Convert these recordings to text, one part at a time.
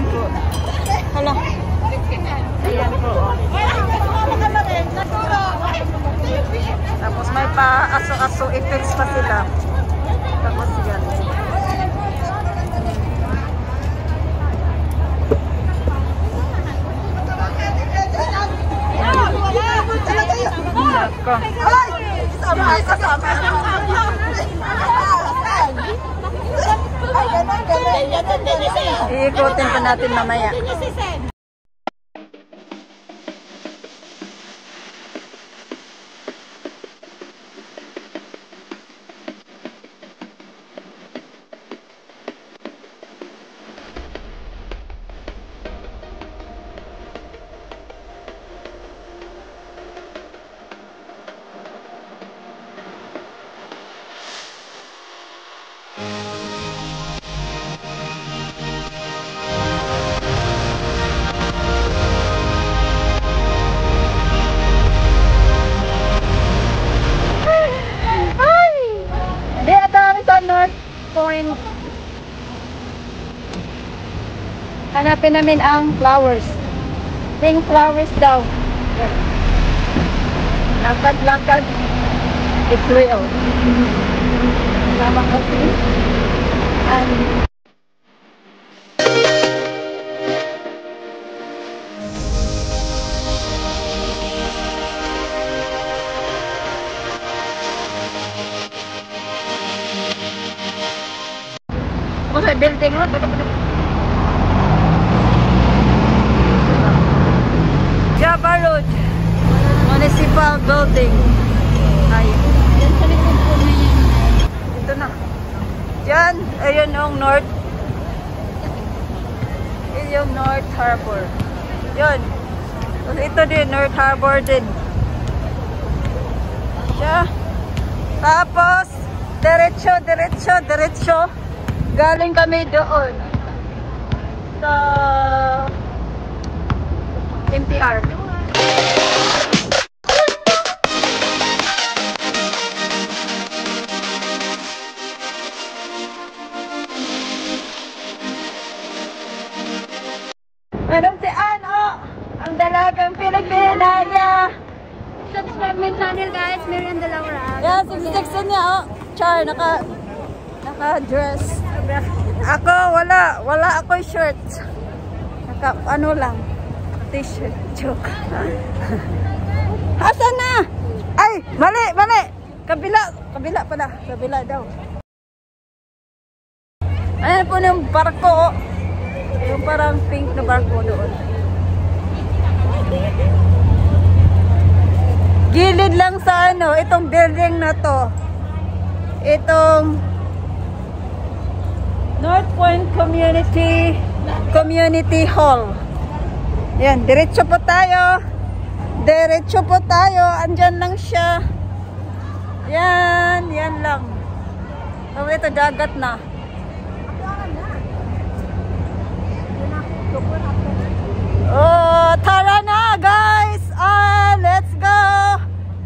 Ayan po. Hala. Ayan po. Tapos may pa-aso-aso effects pa sila. Tapos yan. Iikutin pa natin mamaya. Point. Hanapin namin ang flowers. Pink flowers daw. Lakad-lakad. It's real. Sama kasi. And sa building mo. Java Road Municipal Building. Ay. Ito na. Yan. Ayun yung North. Yun yung North Harbor. Yun. Tapos ito din. North Harbor din. Siya. Tapos diretso. Galing kami doon sa MTR. Meron si Ano, ang dalagang Pilipina niya. Subscribe my channel guys, Miranda Laura. Yeah, subscribe niya oh. Char, naka-dress. Ako, wala ako shirt. Ano lang, t-shirt. Joke. Asan na? Ay, mali. Kabila pala. Kabila daw. Ayan po yung barko. Yung parang pink na barko doon. Gilid lang sa ano, itong building na to. Itong North Point Community Hall. Yan, diretso po tayo. Andyan lang siya. Yan lang. So, ito dagat na. Oh, tara na guys. Let's go.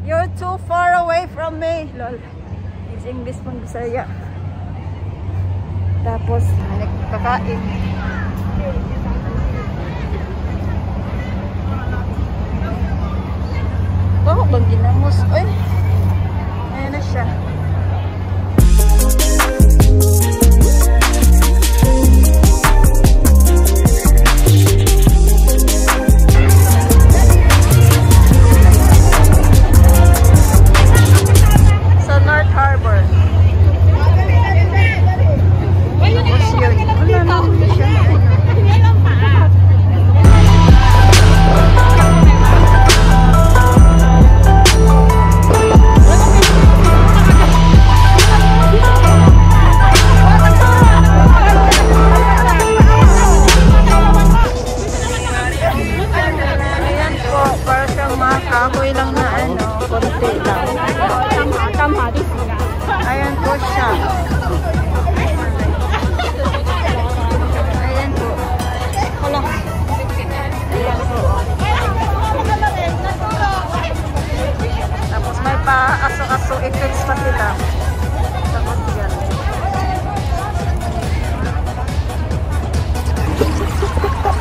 You're too far away from me. Lol. It's English pang Bisaya. Tapos, nagkakain. Baka bang ginamos? Ay, ayan na siya. Sa North Harbor. Tapos yun. Wala na.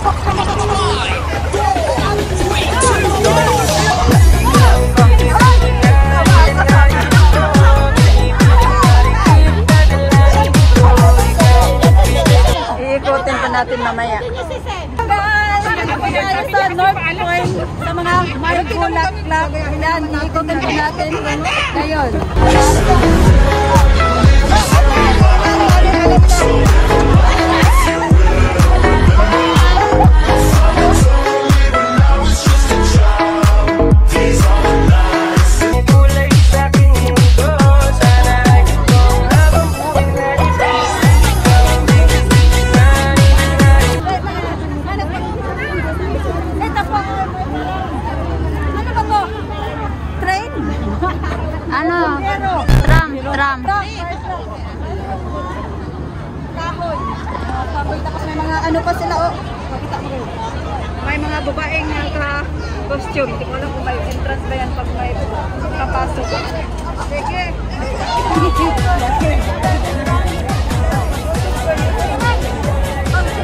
Iikutin pa natin mamaya. Guys, tayo sa North Point sa mga may bulaklak. Yan, iikutin pa natin ngayon. Tram. Kahoy. Kahoy. Tapos may mga ano pa sila. Oh. Pakita mo kayo. May mga babaeng naka-costume. Hindi ko alam kung may entrance ba yan pag may kapasok. Sige.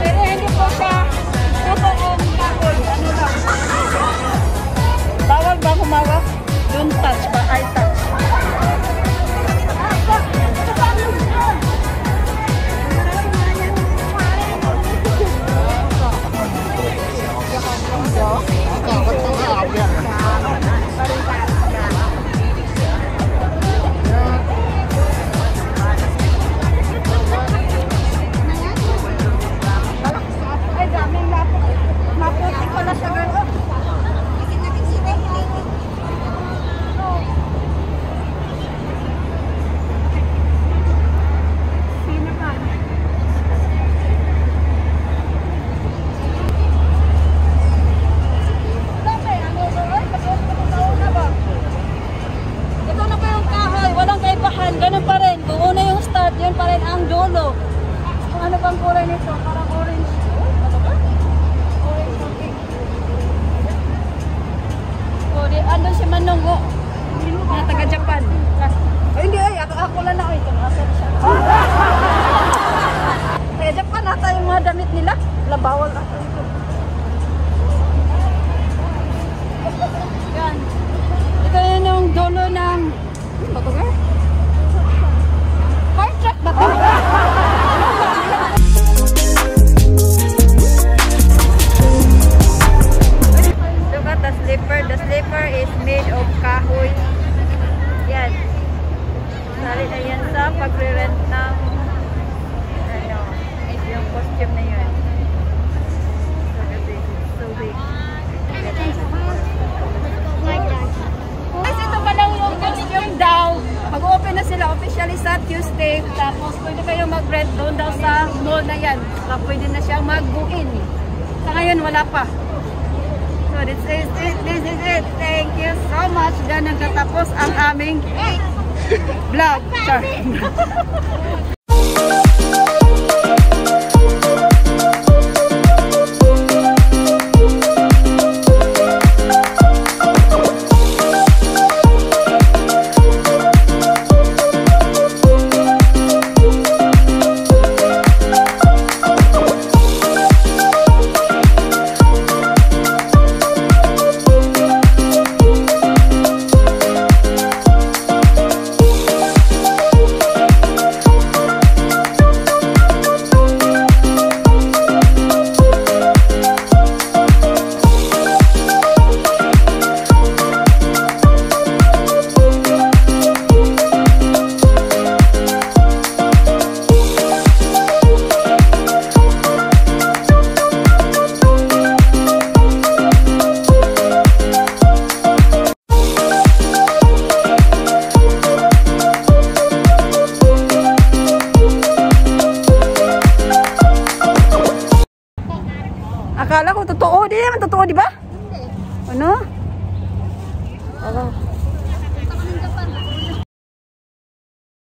Pero hindi po siya totoong kahoy. Ano lang. Bawal ba kumawak? Don't touch pa. I touch. Ganun pa rin. Kung una yung start, yun pa rin ang dulo. Kung ano bang kulay nito? Parang orange. Ano ba? Orange or pink. O, andun si Manong. O, na taga-Japan. Ay, hindi ay. Ako lang na. Ito, nasa siya. Taga-Japan ata yung mga damit nila. Labawal ata ito. Yan. Ito yun yung dulo ng... Ito ba? Fire truck ba ito? Look at the slipper. The slipper is made of kahoy. Yan. Sali na yan sa pagre-rent ng ano, yung costume na yun. Look at this. It's so big. Guys, ito pa lang yung costume daw. Mag-open na sila officially sa Tuesday. Tapos pwede kayo mag-rent doon daw sa mall na yan. Saka pwede na siyang mag-book-in. Sa ngayon wala pa. So this is it. Thank you so much. Diyan nagtatapos ang aming vlog. Char. Akala ko totoo, di naman totoo, di ba? Ano?